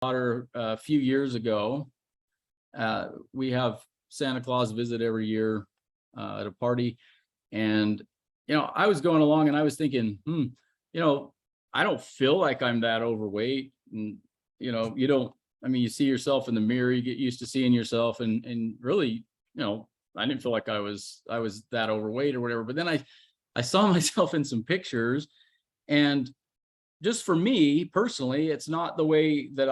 daughter a few years ago. We have Santa Claus visit every year at a party. And, I was going along and I was thinking, I don't feel like I'm that overweight. And, you don't, you see yourself in the mirror, you get used to seeing yourself and really, I didn't feel like I was that overweight or whatever. But then I saw myself in some pictures, and just for me personally, it's not the way that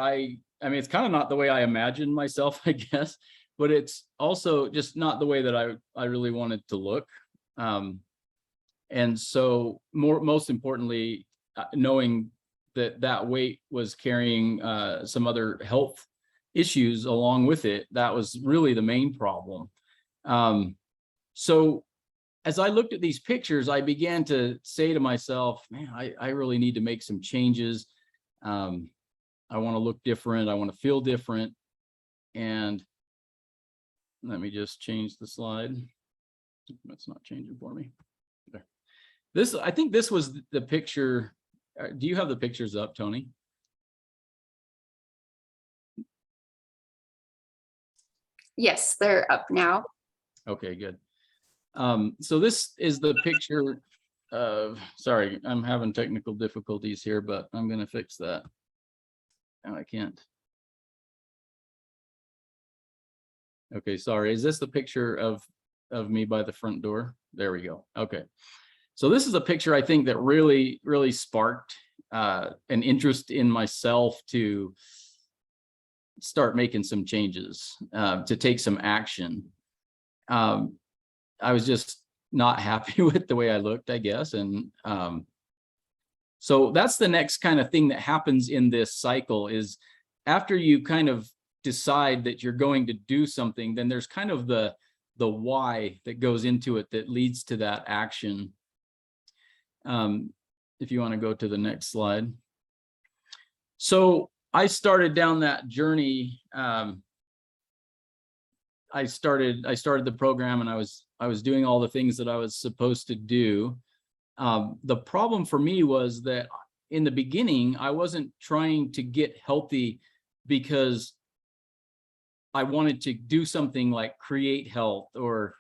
it's kind of not the way I imagined myself, I guess, but it's also just not the way that I really wanted to look. And so most importantly, knowing that weight was carrying some other health issues along with it, that was really the main problem. So as I looked at these pictures, I began to say to myself, man, I really need to make some changes. I want to look different. I want to feel different. And let me just change the slide. That's not changing for me. There. I think this was the picture. Do you have the pictures up, Toni? Yes, they're up now. Okay, good. So this is the picture of, sorry, I'm having technical difficulties here, but I'm going to fix that. No, I can't. Okay, sorry. Is this the picture of me by the front door? There we go. Okay. So this is a picture I think that really, really sparked an interest in myself to start making some changes, to take some action. I was just not happy with the way I looked, I guess. And so that's the next kind of thing that happens in this cycle is after you kind of decide that you're going to do something, then there's kind of the why that goes into it that leads to that action. If you want to go to the next slide. So I started down that journey. I started the program and I was doing all the things that I was supposed to do. The problem for me was that in the beginning, I wasn't trying to get healthy because I wanted to do something like create health or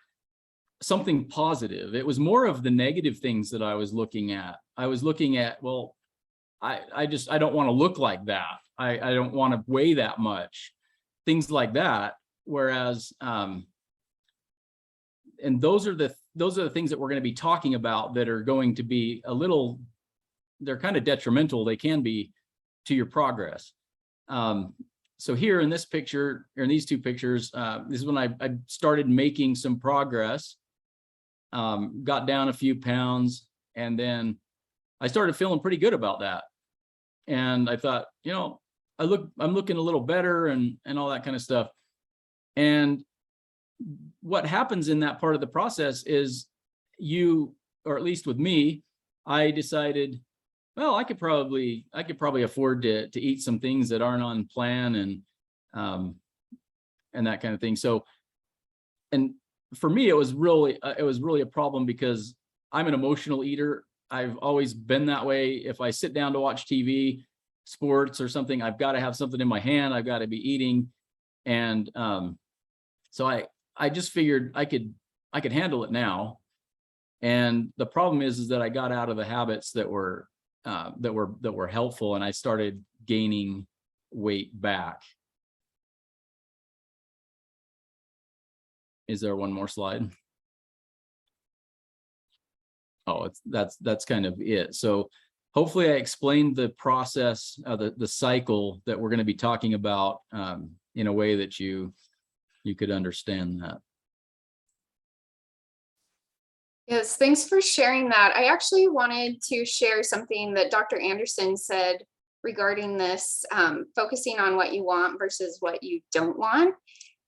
something positive. It was more of the negative things that I was looking at. I was looking at, well, I don't want to look like that. I don't want to weigh that much, things like that. Whereas, and those are the things that we're going to be talking about that are going to be they're kind of detrimental. They can be to your progress. So here in this picture, or in these two pictures, this is when I started making some progress, got down a few pounds, and then I started feeling pretty good about that. And I thought, I'm looking a little better and all that kind of stuff. And what happens in that part of the process is or at least with me, I decided, well, I could probably afford to eat some things that aren't on plan and that kind of thing. So, and for me, it was really a problem because I'm an emotional eater. I've always been that way. If I sit down to watch TV, sports or something, I've got to have something in my hand. I've got to be eating. And so I just figured I could handle it now. And the problem is that I got out of the habits that were helpful, and I started gaining weight back. Is there one more slide? Oh, that's kind of it. So hopefully I explained the process, the cycle that we're going to be talking about in a way that you could understand that. Yes, thanks for sharing that. I actually wanted to share something that Dr. Anderson said regarding this, focusing on what you want versus what you don't want.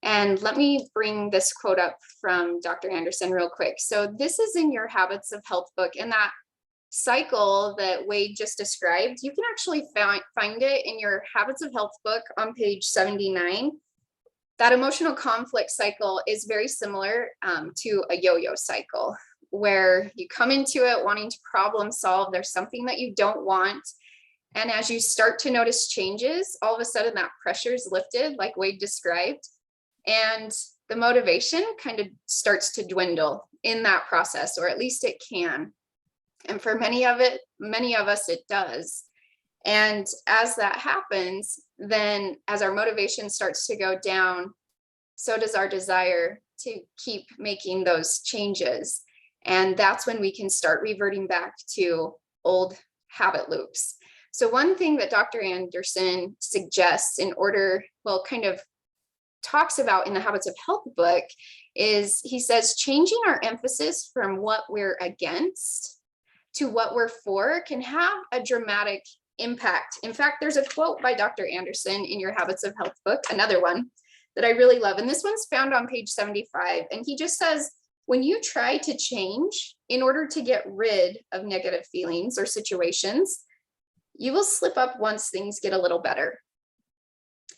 And let me bring this quote up from Dr. Anderson real quick. So this is in your Habits of Health book, and that cycle that Wade just described, you can actually find it in your Habits of Health book on page 79. That emotional conflict cycle is very similar to a yo-yo cycle, where you come into it wanting to problem solve. There's something that you don't want, And as you start to notice changes, all of a sudden that pressure is lifted, like Wade described, and the motivation kind of starts to dwindle in that process, or at least it can. And for many of us, it does. And as that happens, then as our motivation starts to go down, so does our desire to keep making those changes. And that's when we can start reverting back to old habit loops. So one thing that Dr. Anderson suggests in order, well, kind of talks about in the Habits of Health book is he says changing our emphasis from what we're against to what we're for can have a dramatic impact. In fact, there's a quote by Dr. Anderson in your Habits of Health book, another one that I really love. And this one's found on page 75. And he just says, when you try to change in order to get rid of negative feelings or situations, you will slip up once things get a little better.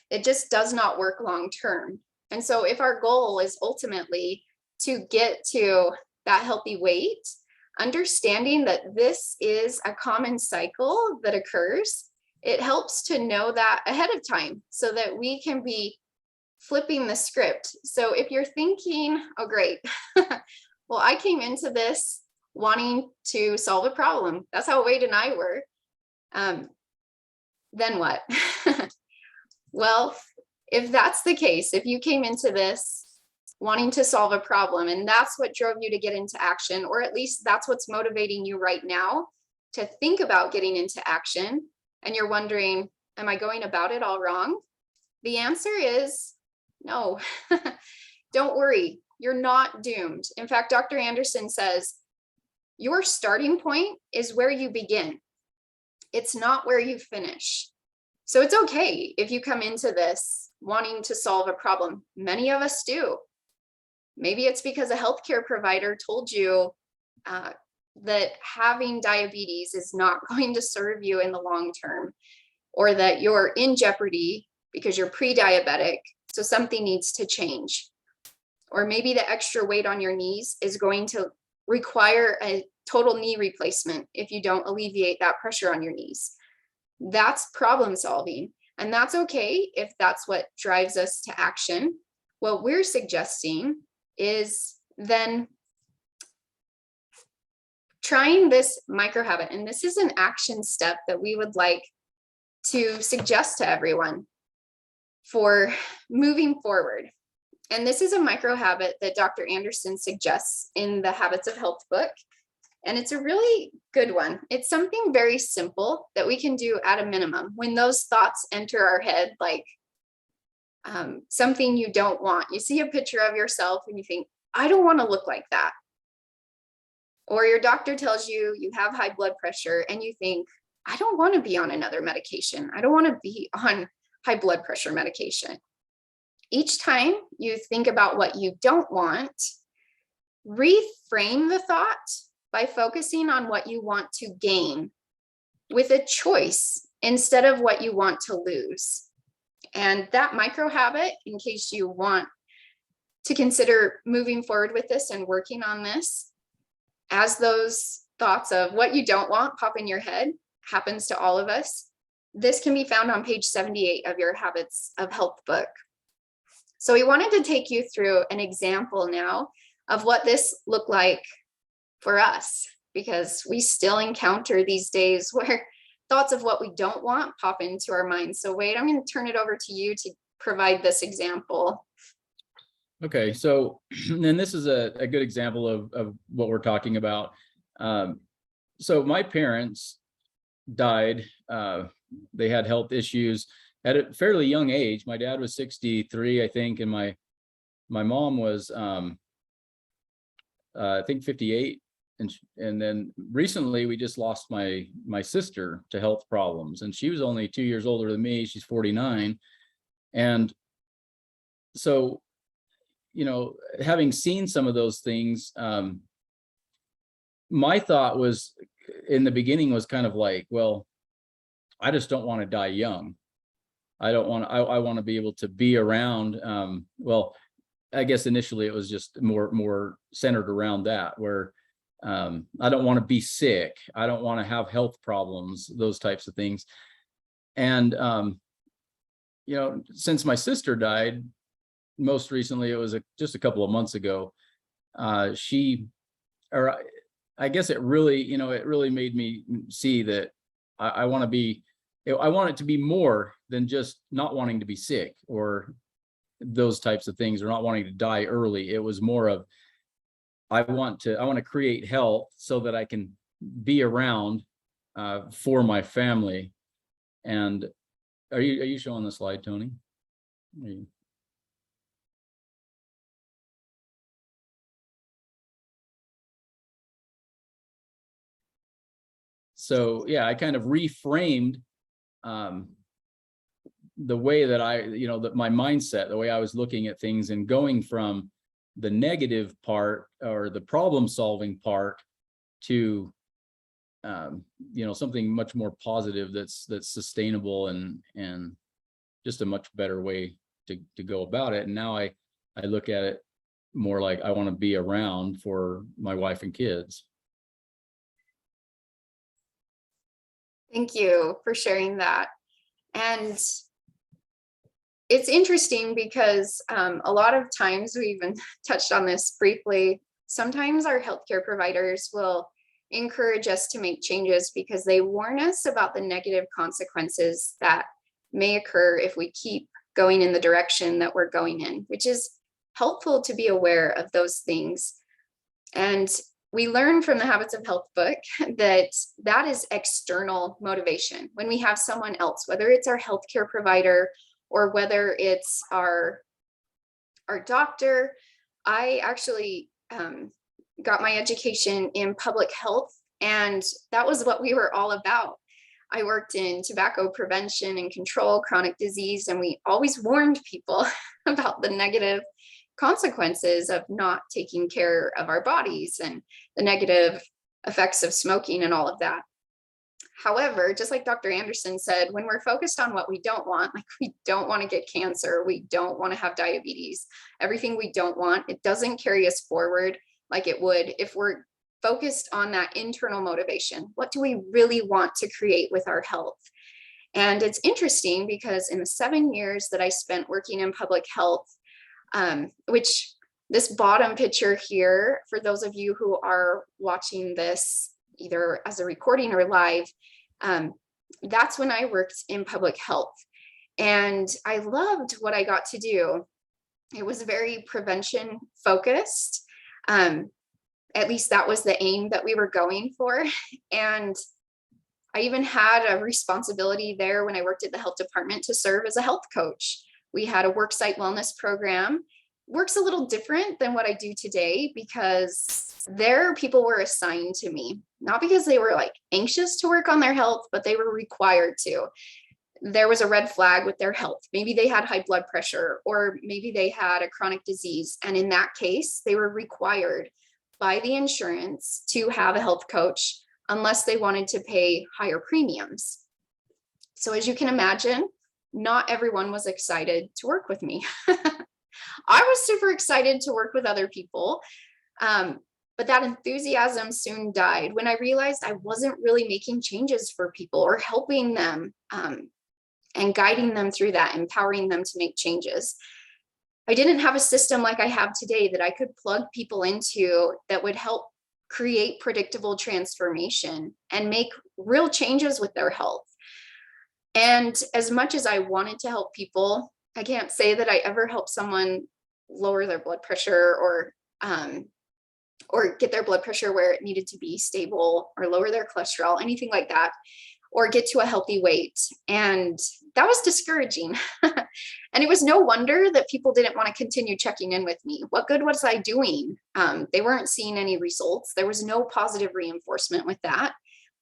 It just does not work long term. And so if our goal is ultimately to get to that healthy weight, understanding that this is a common cycle that occurs, it helps to know that ahead of time so that we can be flipping the script. So if you're thinking, oh, great, well, I came into this wanting to solve a problem. That's how Wade and I were. Then what? Well, if that's the case, if you came into this wanting to solve a problem and that's what drove you to get into action, or at least that's what's motivating you right now to think about getting into action, and you're wondering, am I going about it all wrong? The answer is no. Don't worry, you're not doomed. In fact, Dr. Anderson says your starting point is where you begin. It's not where you finish. So it's okay if you come into this wanting to solve a problem. Many of us do. Maybe it's because a healthcare provider told you that having diabetes is not going to serve you in the long term, or that you're in jeopardy because you're pre-diabetic, so something needs to change. Or maybe the extra weight on your knees is going to require a total knee replacement if you don't alleviate that pressure on your knees. That's problem solving. And that's okay if that's what drives us to action. What we're suggesting is then trying this micro habit. And this is an action step that we would like to suggest to everyone for moving forward. And this is a micro habit that Dr. Anderson suggests in the Habits of Health book. And it's a really good one. It's something very simple that we can do at a minimum when those thoughts enter our head, like something you don't want. You see a picture of yourself and you think, I don't want to look like that. Or your doctor tells you you have high blood pressure and you think, I don't want to be on another medication. I don't want to be on high blood pressure medication. Each time you think about what you don't want, reframe the thought by focusing on what you want to gain with a choice instead of what you want to lose. And that micro habit, in case you want to consider moving forward with this and working on this, as those thoughts of what you don't want pop in your head, happens to all of us, this can be found on page 78 of your Habits of Health book. So we wanted to take you through an example now of what this looked like for us, because we still encounter these days where thoughts of what we don't want pop into our minds. So Wade, I'm going to turn it over to you to provide this example. Okay, so then this is a good example of what we're talking about. So my parents died. They had health issues at a fairly young age. My dad was 63, I think, and my mom was I think 58. And then recently we just lost my sister to health problems, and she was only 2 years older than me. She's 49. And so, you know, having seen some of those things, my thought was in the beginning was kind of like, well, I just don't want to die young. I want to be able to be around. Well, I guess initially it was just more centered around that, where I don't want to be sick. I don't want to have health problems, those types of things. And, since my sister died, most recently, it was just a couple of months ago, I guess it really made me see that I want it to be more than just not wanting to be sick or those types of things, or not wanting to die early. It was more of, I want to create health so that I can be around for my family. And are you showing the slide, Toni? So yeah, I kind of reframed the way that that my mindset, the way I was looking at things, and going from the negative part or the problem solving part to something much more positive that's sustainable and just a much better way to go about it. And now I look at it more like I want to be around for my wife and kids. Thank you for sharing that. And it's interesting because a lot of times, we even touched on this briefly, sometimes our healthcare providers will encourage us to make changes because they warn us about the negative consequences that may occur if we keep going in the direction that we're going in, which is helpful to be aware of those things. And we learn from the Habits of Health book that is external motivation. When we have someone else, whether it's our healthcare provider or whether it's our doctor. I actually got my education in public health, and that was what we were all about. I worked in tobacco prevention and control, chronic disease, and we always warned people about the negative consequences of not taking care of our bodies and the negative effects of smoking and all of that. However, just like Dr. Anderson said, when we're focused on what we don't want, like we don't want to get cancer, we don't want to have diabetes, everything we don't want, it doesn't carry us forward like it would if we're focused on that internal motivation. What do we really want to create with our health? And it's interesting because in the 7 years that I spent working in public health, which this bottom picture here, for those of you who are watching this either as a recording or live, that's when I worked in public health. And I loved what I got to do. It was very prevention focused. At least that was the aim that we were going for. And I even had a responsibility there when I worked at the health department to serve as a health coach. We had a worksite wellness program. Works a little different than what I do today because there people were assigned to me, not because they were like anxious to work on their health, but they were required to. There was a red flag with their health. Maybe they had high blood pressure, or maybe they had a chronic disease. And in that case, they were required by the insurance to have a health coach unless they wanted to pay higher premiums. So as you can imagine, not everyone was excited to work with me. I was super excited to work with other people, but that enthusiasm soon died when I realized I wasn't really making changes for people or helping them and guiding them through that, empowering them to make changes. I didn't have a system like I have today that I could plug people into that would help create predictable transformation and make real changes with their health. And as much as I wanted to help people, I can't say that I ever helped someone lower their blood pressure or get their blood pressure where it needed to be stable, or lower their cholesterol, anything like that, or get to a healthy weight. And that was discouraging. And it was no wonder that people didn't want to continue checking in with me. What good was I doing? They weren't seeing any results. There was no positive reinforcement with that,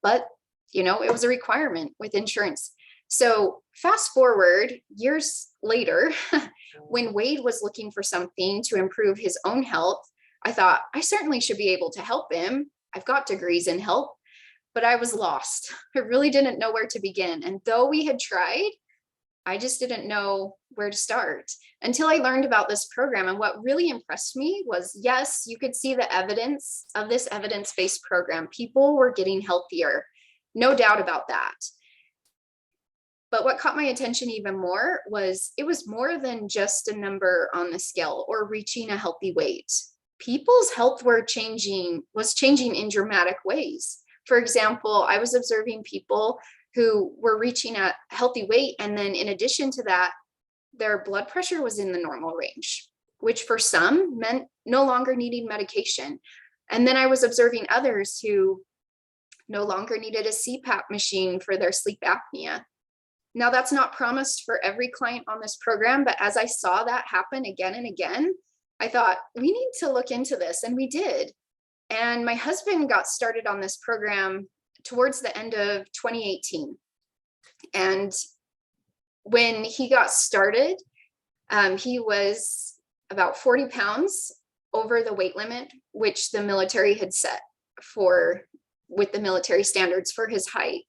but it was a requirement with insurance. So fast forward years later, when Wade was looking for something to improve his own health, I thought I certainly should be able to help him. I've got degrees in health, but I was lost. I really didn't know where to begin. And though we had tried, I just didn't know where to start until I learned about this program. And what really impressed me was, yes, you could see the evidence of this evidence-based program. People were getting healthier, no doubt about that. But what caught my attention even more was it was more than just a number on the scale or reaching a healthy weight. People's health was changing in dramatic ways. For example, I was observing people who were reaching a healthy weight, and then in addition to that, their blood pressure was in the normal range, which for some meant no longer needing medication. And then I was observing others who no longer needed a CPAP machine for their sleep apnea. Now, that's not promised for every client on this program, but as I saw that happen again and again, I thought, we need to look into this, and we did. And my husband got started on this program towards the end of 2018. And when he got started, he was about 40 pounds over the weight limit, which the military had set with the military standards for his height.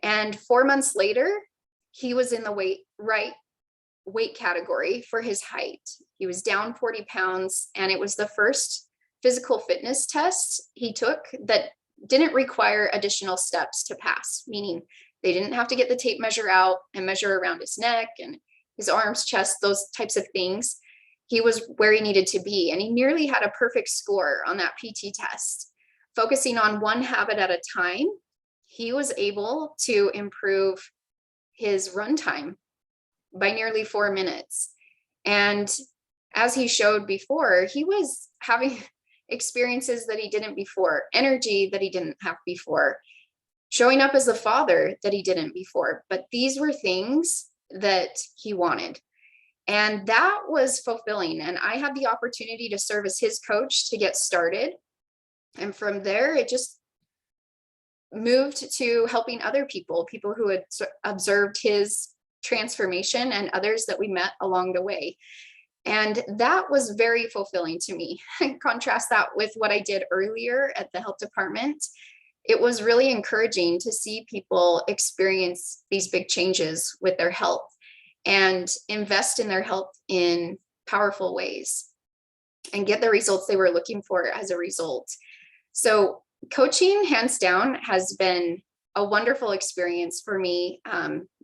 And 4 months later, he was in the right weight category for his height. He was down 40 pounds, and it was the first physical fitness test he took that didn't require additional steps to pass, meaning they didn't have to get the tape measure out and measure around his neck and his arms, chest, those types of things. He was where he needed to be, and he nearly had a perfect score on that PT test. Focusing on one habit at a time, he was able to improve his run time by nearly 4 minutes. And as he showed before, he was having experiences that he didn't before, energy that he didn't have before, showing up as a father that he didn't before. But these were things that he wanted. And that was fulfilling. And I had the opportunity to serve as his coach to get started. And from there, it just moved to helping other people who had observed his transformation and others that we met along the way. And that was very fulfilling to me. Contrast that with what I did earlier at the health department. It was really encouraging to see people experience these big changes with their health and invest in their health in powerful ways and get the results they were looking for as a result. So coaching, hands down, has been a wonderful experience for me.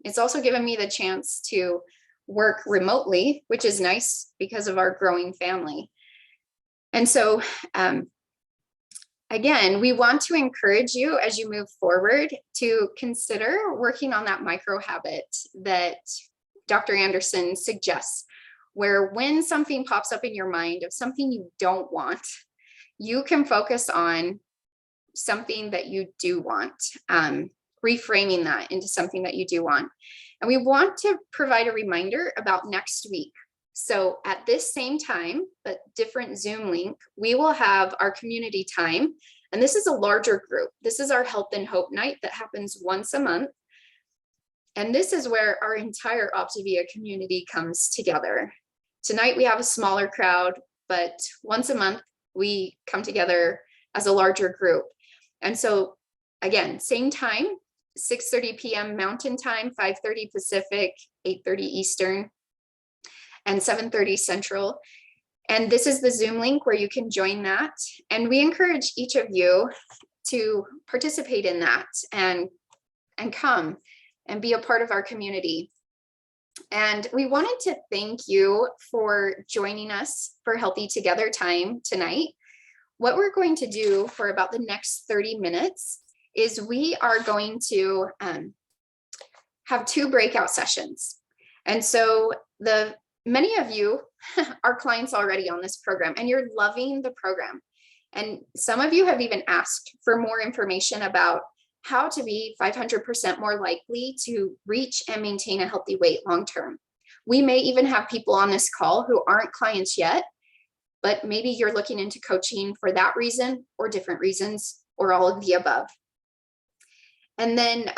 It's also given me the chance to work remotely, which is nice because of our growing family. And so, again, we want to encourage you as you move forward to consider working on that micro habit that Dr. Anderson suggests, where when something pops up in your mind of something you don't want, you can focus on something that you do want, reframing that into something that you do want. And we want to provide a reminder about next week. So at this same time, but different Zoom link, we will have our community time. And this is a larger group. This is our Health and Hope Night that happens once a month. And this is where our entire Optavia community comes together. Tonight we have a smaller crowd, but once a month we come together as a larger group. And so again, same time, 6:30 p.m. Mountain Time, 5:30 Pacific, 8:30 Eastern, and 7:30 Central. And this is the Zoom link where you can join that. And we encourage each of you to participate in that and come and be a part of our community. And we wanted to thank you for joining us for Healthy Together time tonight. What we're going to do for about the next 30 minutes is we are going to have 2 breakout sessions. And so many of you are clients already on this program, and you're loving the program. And some of you have even asked for more information about how to be 500% more likely to reach and maintain a healthy weight long-term. We may even have people on this call who aren't clients yet, but maybe you're looking into coaching for that reason or different reasons or all of the above. And then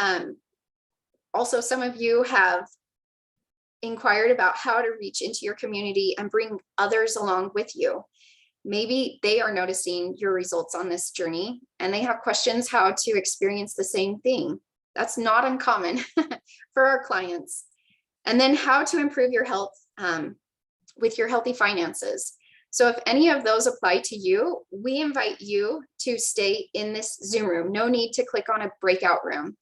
also some of you have inquired about how to reach into your community and bring others along with you. Maybe they are noticing your results on this journey and they have questions how to experience the same thing. That's not uncommon for our clients. And then how to improve your health with your healthy finances. So if any of those apply to you, we invite you to stay in this Zoom room. No need to click on a breakout room.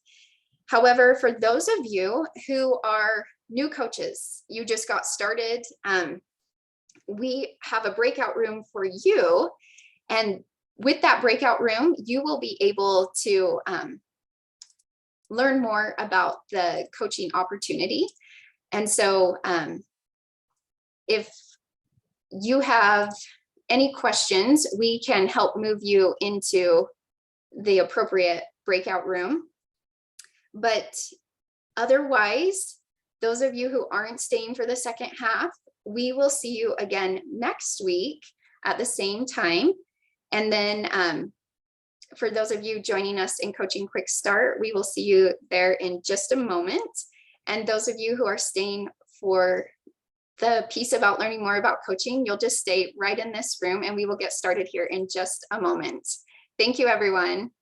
However, for those of you who are new coaches, you just got started, we have a breakout room for you. And with that breakout room, you will be able to learn more about the coaching opportunity. And so if you have any questions, we can help move you into the appropriate breakout room. But otherwise, those of you who aren't staying for the second half, we will see you again next week at the same time. And then for those of you joining us in Coaching Quick Start, we will see you there in just a moment. And those of you who are staying for the piece about learning more about coaching, you'll just stay right in this room and we will get started here in just a moment. Thank you, everyone.